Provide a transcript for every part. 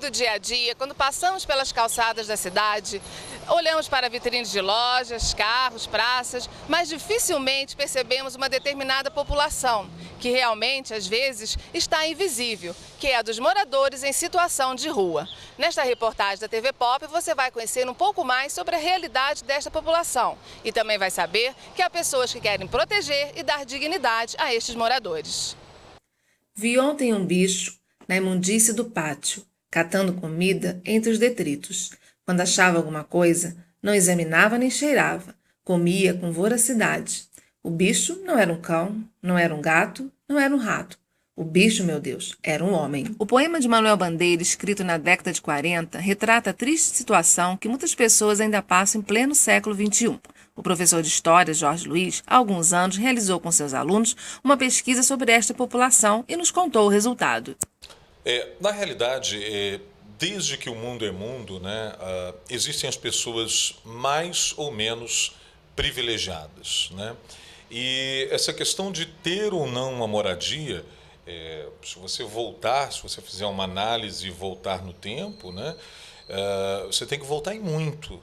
do dia a dia, quando passamos pelas calçadas da cidade, olhamos para vitrines de lojas, carros, praças, mas dificilmente percebemos uma determinada população, que realmente, às vezes, está invisível, que é a dos moradores em situação de rua. Nesta reportagem da TV Pop, você vai conhecer um pouco mais sobre a realidade desta população e também vai saber que há pessoas que querem proteger e dar dignidade a estes moradores. Vi ontem um bicho na imundície do pátio, catando comida entre os detritos. Quando achava alguma coisa, não examinava nem cheirava, comia com voracidade. O bicho não era um cão, não era um gato, não era um rato. O bicho, meu Deus, era um homem. O poema de Manuel Bandeira, escrito na década de 40, retrata a triste situação que muitas pessoas ainda passam em pleno século XXI. O professor de História, Jorge Luiz, há alguns anos realizou com seus alunos uma pesquisa sobre esta população e nos contou o resultado. Na realidade, desde que o mundo é mundo, né, existem as pessoas mais ou menos privilegiadas, né? E essa questão de ter ou não uma moradia, se você fizer uma análise e voltar no tempo, né, você tem que voltar em muito,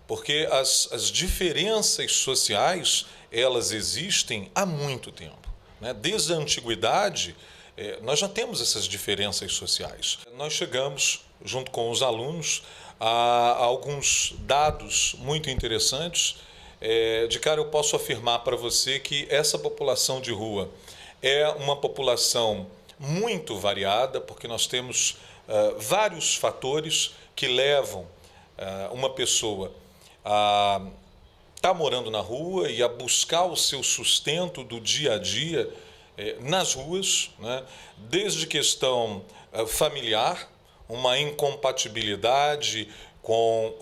porque as diferenças sociais, elas existem há muito tempo, né? Desde a antiguidade, nós já temos essas diferenças sociais. Nós chegamos, junto com os alunos, a alguns dados muito interessantes. De cara, eu posso afirmar para você que essa população de rua é uma população muito variada, porque nós temos vários fatores que levam uma pessoa a estar morando na rua e a buscar o seu sustento do dia a dia nas ruas, né? Desde questão familiar, uma incompatibilidade com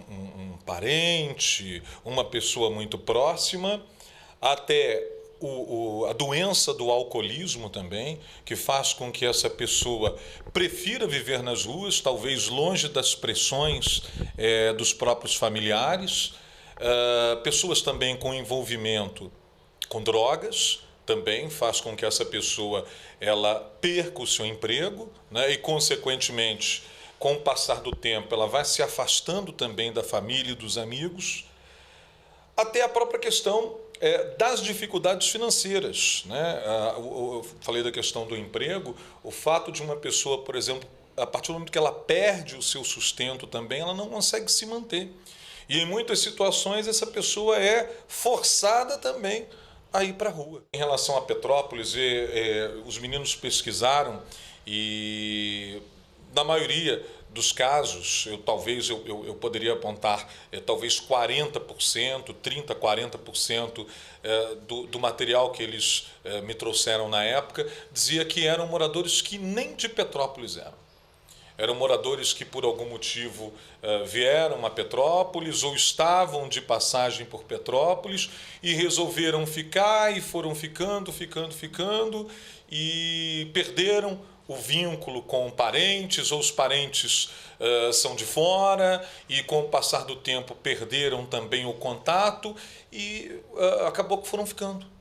um parente, uma pessoa muito próxima, até a doença do alcoolismo também, que faz com que essa pessoa prefira viver nas ruas, talvez longe das pressões dos próprios familiares. Pessoas também com envolvimento com drogas, também faz com que essa pessoa ela perca o seu emprego, né? E, consequentemente, com o passar do tempo, ela vai se afastando também da família e dos amigos, até a própria questão das dificuldades financeiras, né? Eu falei da questão do emprego, o fato de uma pessoa, por exemplo, a partir do momento que ela perde o seu sustento também, ela não consegue se manter. E, em muitas situações, essa pessoa é forçada também a ir para a rua. Em relação a Petrópolis, os meninos pesquisaram e, na maioria dos casos, eu poderia apontar talvez 40%, 30%, 40% do material que eles me trouxeram na época, dizia que eram moradores que nem de Petrópolis eram. Eram moradores que, por algum motivo, vieram a Petrópolis ou estavam de passagem por Petrópolis e resolveram ficar e foram ficando e perderam o vínculo com parentes, ou os parentes são de fora e, com o passar do tempo, perderam também o contato e acabou que foram ficando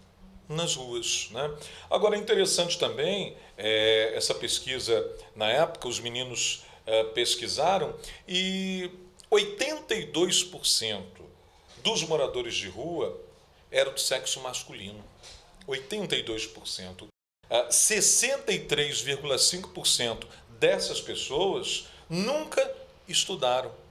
nas ruas, né? Agora, é interessante também, essa pesquisa, na época, os meninos pesquisaram e 82% dos moradores de rua eram do sexo masculino. 82%. 63,5% dessas pessoas nunca estudaram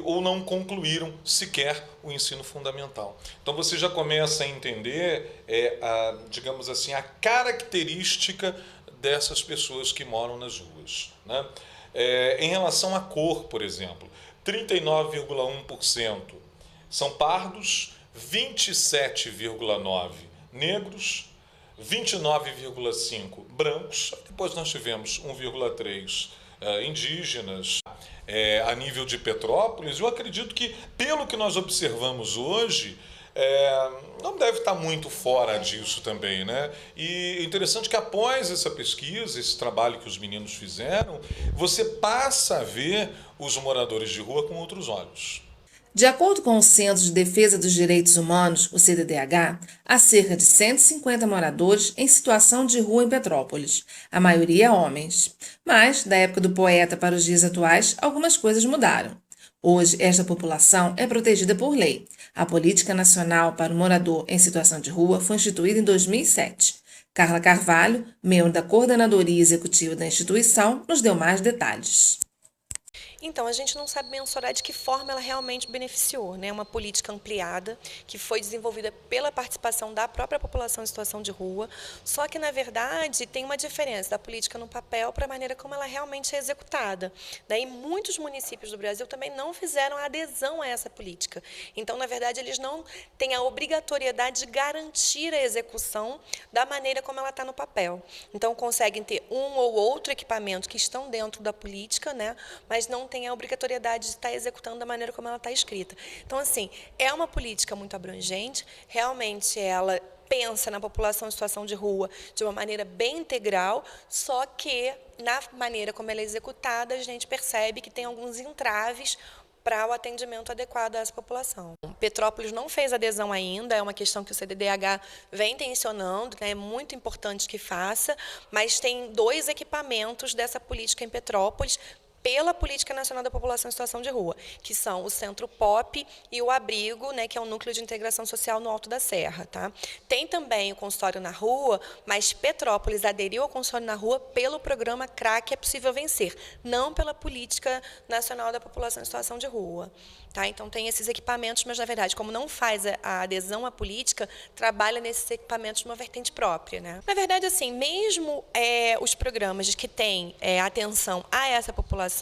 ou não concluíram sequer o ensino fundamental. Então você já começa a entender, digamos assim, a característica dessas pessoas que moram nas ruas, né? Em relação à cor, por exemplo, 39,1% são pardos, 27,9% negros, 29,5% brancos, depois nós tivemos 1,3% indígenas. A nível de Petrópolis, eu acredito que, pelo que nós observamos hoje, não deve estar muito fora disso também, né? E é interessante que, após essa pesquisa, esse trabalho que os meninos fizeram, você passa a ver os moradores de rua com outros olhos. De acordo com o Centro de Defesa dos Direitos Humanos, o CDDH, há cerca de 150 moradores em situação de rua em Petrópolis, a maioria homens. Mas, da época do poeta para os dias atuais, algumas coisas mudaram. Hoje, esta população é protegida por lei. A Política Nacional para o Morador em Situação de Rua foi instituída em 2007. Carla Carvalho, membro da Coordenadoria Executiva da instituição, nos deu mais detalhes. Então, a gente não sabe mensurar de que forma ela realmente beneficiou, né? Uma política ampliada que foi desenvolvida pela participação da própria população em situação de rua, só que, na verdade, tem uma diferença da política no papel para a maneira como ela realmente é executada. Daí, muitos municípios do Brasil também não fizeram adesão a essa política. Então, na verdade, eles não têm a obrigatoriedade de garantir a execução da maneira como ela está no papel. Então, conseguem ter um ou outro equipamento que estão dentro da política, né? Mas não tem a obrigatoriedade de estar executando da maneira como ela está escrita. Então, assim, é uma política muito abrangente, realmente ela pensa na população em situação de rua de uma maneira bem integral, só que, na maneira como ela é executada, a gente percebe que tem alguns entraves para o atendimento adequado a essa população. Petrópolis não fez adesão ainda, é uma questão que o CDDH vem tensionando, né, é muito importante que faça, mas tem 2 equipamentos dessa política em Petrópolis, pela Política Nacional da População em Situação de Rua, que são o Centro POP e o Abrigo, né, que é um núcleo de integração social no Alto da Serra. Tá? Tem também o consultório na rua, mas Petrópolis aderiu ao consultório na rua pelo programa CRAC É Possível Vencer, não pela Política Nacional da População em Situação de Rua. Tá? Então, tem esses equipamentos, mas, na verdade, como não faz a adesão à política, trabalha nesses equipamentos de uma vertente própria. Né? Na verdade, assim, mesmo os programas que têm atenção a essa população,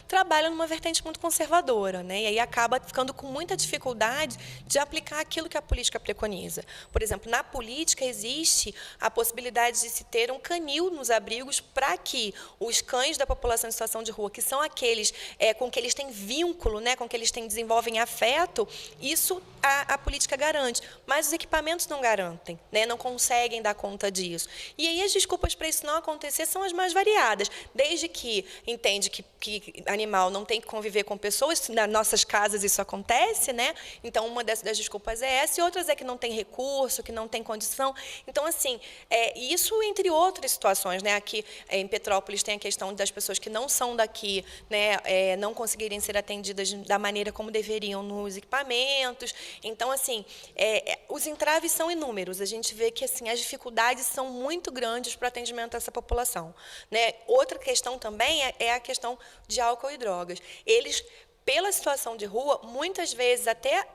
trabalham numa vertente muito conservadora, né? E aí acaba ficando com muita dificuldade de aplicar aquilo que a política preconiza. Por exemplo, na política existe a possibilidade de se ter um canil nos abrigos para que os cães da população em situação de rua, que são aqueles com que eles têm vínculo, né, com que eles desenvolvem afeto, isso a política garante, mas os equipamentos não garantem, né, não conseguem dar conta disso. E aí as desculpas para isso não acontecer são as mais variadas, desde que entende que animal não tem que conviver com pessoas, nas nossas casas isso acontece, né? Então, uma das desculpas é essa, e outras é que não tem recurso, que não tem condição. Então, assim, isso entre outras situações, né? Aqui em Petrópolis tem a questão das pessoas que não são daqui, né? Não conseguirem ser atendidas da maneira como deveriam nos equipamentos. Então, assim, os entraves são inúmeros. A gente vê que assim, as dificuldades são muito grandes para o atendimento a essa população, né? Outra questão também é a questão de álcool e drogas. Eles, pela situação de rua, muitas vezes até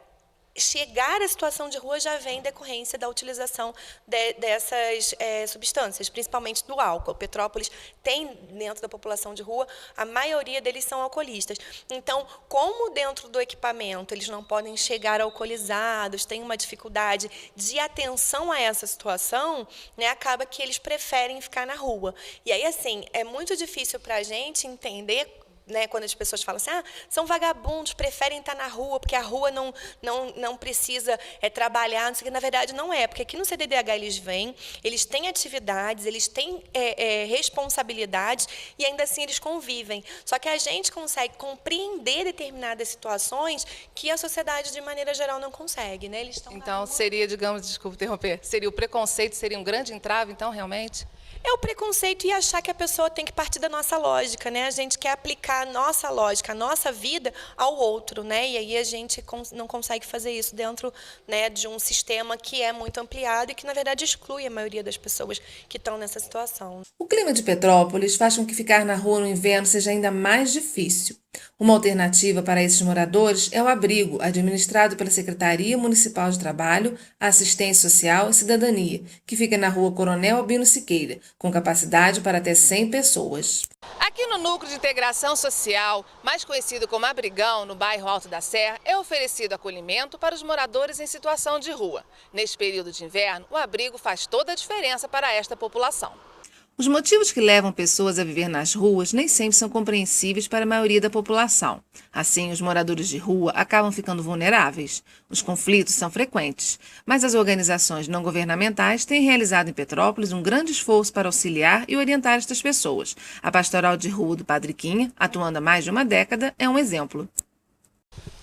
chegar à situação de rua já vem em decorrência da utilização dessas substâncias, principalmente do álcool. Petrópolis tem, dentro da população de rua, a maioria deles são alcoolistas. Então, como dentro do equipamento eles não podem chegar alcoolizados, tem uma dificuldade de atenção a essa situação, né, acaba que eles preferem ficar na rua. E aí, assim, é muito difícil para a gente entender, né, quando as pessoas falam assim, são vagabundos, preferem estar na rua, porque a rua não precisa trabalhar, não sei o que. Na verdade, não é, porque aqui no CDDH eles vêm, eles têm atividades, eles têm responsabilidades, e ainda assim eles convivem. Só que a gente consegue compreender determinadas situações que a sociedade, de maneira geral, não consegue. Né? Eles estão então, seria, digamos, desculpa interromper, seria o preconceito, seria um grande entrave, então, realmente? É o preconceito e achar que a pessoa tem que partir da nossa lógica, né? A gente quer aplicar a nossa lógica, a nossa vida ao outro, né? E aí a gente não consegue fazer isso dentro, né, de um sistema que é muito ampliado e que, na verdade, exclui a maioria das pessoas que estão nessa situação. O clima de Petrópolis faz com que ficar na rua no inverno seja ainda mais difícil. Uma alternativa para esses moradores é o abrigo, administrado pela Secretaria Municipal de Trabalho, Assistência Social e Cidadania, que fica na rua Coronel Albino Siqueira, com capacidade para até 100 pessoas. Aqui no Núcleo de Integração Social, mais conhecido como Abrigão, no bairro Alto da Serra, é oferecido acolhimento para os moradores em situação de rua. Neste período de inverno, o abrigo faz toda a diferença para esta população. Os motivos que levam pessoas a viver nas ruas nem sempre são compreensíveis para a maioria da população. Assim, os moradores de rua acabam ficando vulneráveis. Os conflitos são frequentes, mas as organizações não governamentais têm realizado em Petrópolis um grande esforço para auxiliar e orientar estas pessoas. A Pastoral de Rua do Padre Quinha, atuando há mais de uma década, é um exemplo.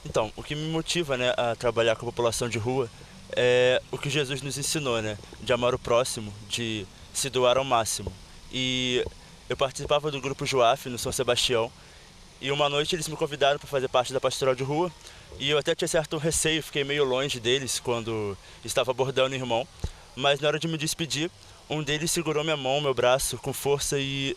Então, o que me motiva, né, a trabalhar com a população de rua é o que Jesus nos ensinou, né, de amar o próximo, de se doar ao máximo. E eu participava do grupo Joaf no São Sebastião e uma noite eles me convidaram para fazer parte da pastoral de rua e eu até tinha certo receio, fiquei meio longe deles quando estava abordando o irmão, mas na hora de me despedir, um deles segurou minha mão, meu braço com força e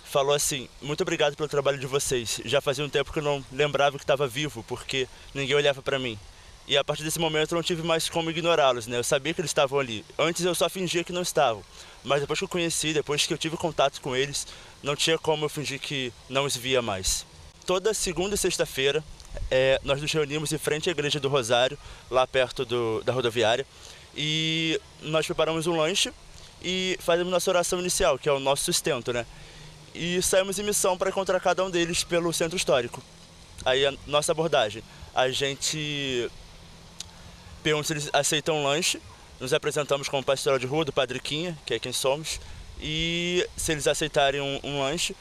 falou assim: muito obrigado pelo trabalho de vocês. Já fazia um tempo que eu não lembrava que estava vivo, porque ninguém olhava para mim. E a partir desse momento eu não tive mais como ignorá-los, né? Eu sabia que eles estavam ali. Antes eu só fingia que não estavam. Mas depois que eu conheci, depois que eu tive contato com eles, não tinha como eu fingir que não os via mais. Toda segunda e sexta-feira, nós nos reunimos em frente à Igreja do Rosário, lá perto da rodoviária. E nós preparamos um lanche e fazemos nossa oração inicial, que é o nosso sustento, né? E saímos em missão para encontrar cada um deles pelo centro histórico. Aí a nossa abordagem, a gente pergunta se eles aceitam um lanche, nos apresentamos como pastoral de rua do Padre Quinha, que é quem somos, e se eles aceitarem um lanche,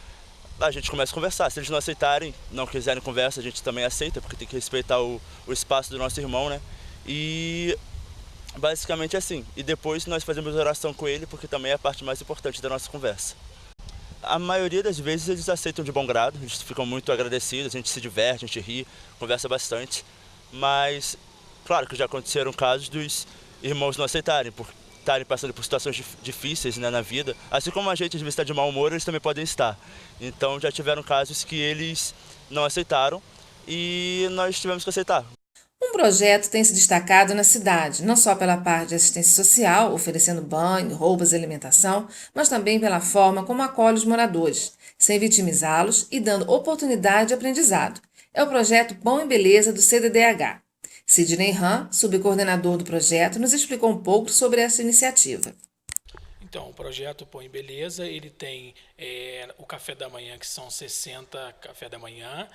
a gente começa a conversar. Se eles não aceitarem, não quiserem conversa, a gente também aceita, porque tem que respeitar o espaço do nosso irmão, né? E basicamente assim. E depois nós fazemos oração com ele, porque também é a parte mais importante da nossa conversa. A maioria das vezes eles aceitam de bom grado, eles ficam muito agradecidos, a gente se diverte, a gente ri, conversa bastante. Mas, claro que já aconteceram casos dos irmãos não aceitarem, por estarem passando por situações difíceis, né, na vida. Assim como a gente às vezes está de mau humor, eles também podem estar. Então já tiveram casos que eles não aceitaram e nós tivemos que aceitar. Um projeto tem se destacado na cidade, não só pela parte de assistência social, oferecendo banho, roupas e alimentação, mas também pela forma como acolhe os moradores, sem vitimizá-los e dando oportunidade de aprendizado. É o projeto Pão e Beleza do CDDH. Sidney Han, subcoordenador do projeto, nos explicou um pouco sobre essa iniciativa. Então, o projeto Pão e Beleza, ele tem o café da manhã, que são 60 café da manhã,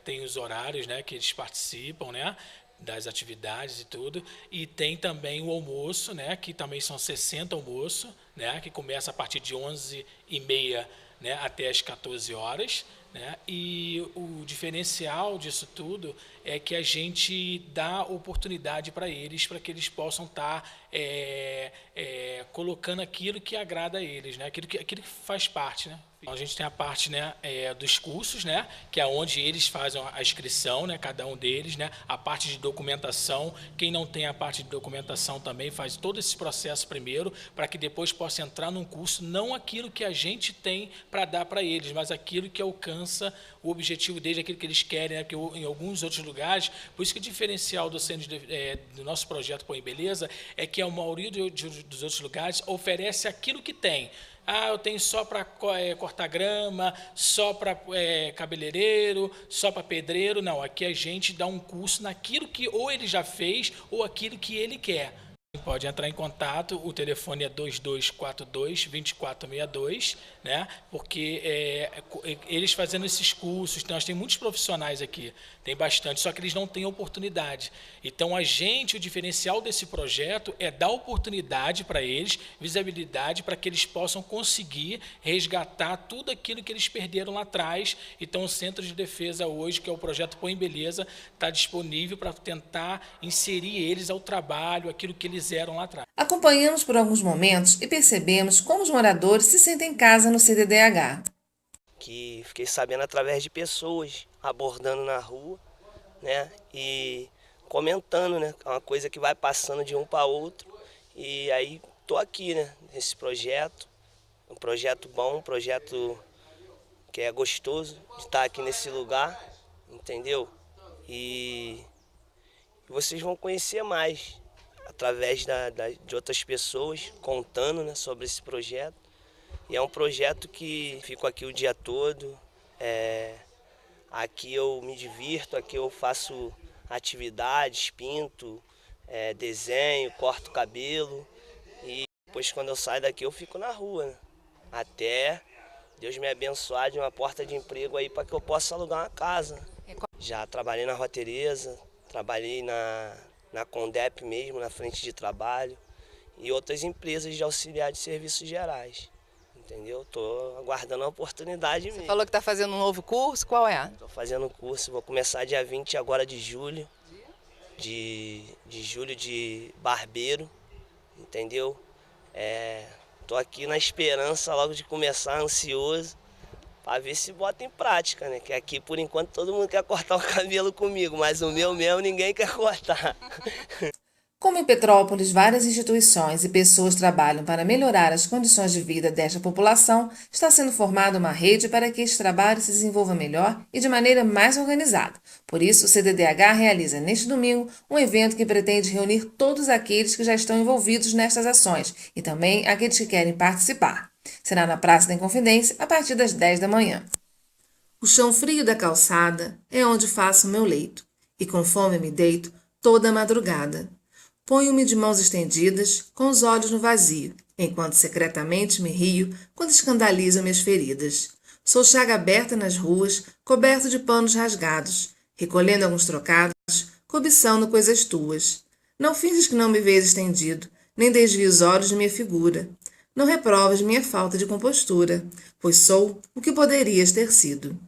tem os horários, né, que eles participam, né, das atividades e tudo, e tem também o almoço, né, que também são 60 almoços, né, que começa a partir de 11h30, né, até as 14 horas, né, e o diferencial disso tudo é que a gente dá oportunidade para que eles possam estar colocando aquilo que agrada a eles, né, aquilo que faz parte, né. Então, a gente tem a parte, né, dos cursos, né, que é onde eles fazem a inscrição, né, cada um deles, né, a parte de documentação. Quem não tem a parte de documentação também faz todo esse processo primeiro, para que depois possa entrar num curso, não aquilo que a gente tem para dar para eles, mas aquilo que alcança o objetivo deles, aquilo que eles querem, né, que em alguns outros lugares. Por isso que o diferencial do nosso projeto Pão e Beleza é que a maioria dos outros lugares oferece aquilo que tem. Ah, eu tenho só para cortar grama, só para cabeleireiro, só para pedreiro. Não, aqui a gente dá um curso naquilo que ou ele já fez ou aquilo que ele quer. Pode entrar em contato, o telefone é 2242-2462, né? Porque eles fazendo esses cursos, nós temos muitos profissionais aqui, tem bastante, só que eles não têm oportunidade. Então, o diferencial desse projeto é dar oportunidade para eles, visibilidade, para que eles possam conseguir resgatar tudo aquilo que eles perderam lá atrás. Então, o Centro de Defesa hoje, que é o projeto Põe Beleza, está disponível para tentar inserir eles ao trabalho, aquilo que eles eram lá atrás. Acompanhamos por alguns momentos e percebemos como os moradores se sentem em casa no CDDH. Que fiquei sabendo através de pessoas abordando na rua, né, e comentando, né, é uma coisa que vai passando de um para outro. E aí tô aqui, né, nesse projeto, um projeto bom, um projeto que é gostoso de estar aqui nesse lugar, entendeu? E vocês vão conhecer mais através de outras pessoas contando, né, sobre esse projeto. E é um projeto que fico aqui o dia todo, aqui eu me divirto, aqui eu faço atividades, pinto, desenho, corto cabelo. E depois quando eu saio daqui eu fico na rua, né? Até Deus me abençoar de uma porta de emprego aí para que eu possa alugar uma casa. Já trabalhei na Rua Tereza, trabalhei na Condep mesmo, na frente de trabalho, e outras empresas de auxiliar de serviços gerais. entendeu? Tô aguardando a oportunidade mesmo. Falou que está fazendo um novo curso, qual é? Tô fazendo um curso, vou começar dia 20 agora de julho, de barbeiro, entendeu? Tô aqui na esperança logo de começar, ansioso, para ver se bota em prática, né? Que aqui, por enquanto, todo mundo quer cortar o cabelo comigo, mas o meu mesmo ninguém quer cortar. Como em Petrópolis, várias instituições e pessoas trabalham para melhorar as condições de vida desta população, está sendo formada uma rede para que este trabalho se desenvolva melhor e de maneira mais organizada. Por isso, o CDDH realiza neste domingo um evento que pretende reunir todos aqueles que já estão envolvidos nestas ações e também aqueles que querem participar. Será na Praça da Inconfidência a partir das 10 da manhã. O chão frio da calçada é onde faço meu leito e com fome me deito toda a madrugada. Ponho-me de mãos estendidas, com os olhos no vazio, enquanto secretamente me rio quando escandalizam minhas feridas. Sou chaga aberta nas ruas, coberto de panos rasgados, recolhendo alguns trocados, cobiçando coisas tuas. Não finges que não me vês estendido, nem desvie os olhos de minha figura. Não reprovas minha falta de compostura, pois sou o que poderias ter sido.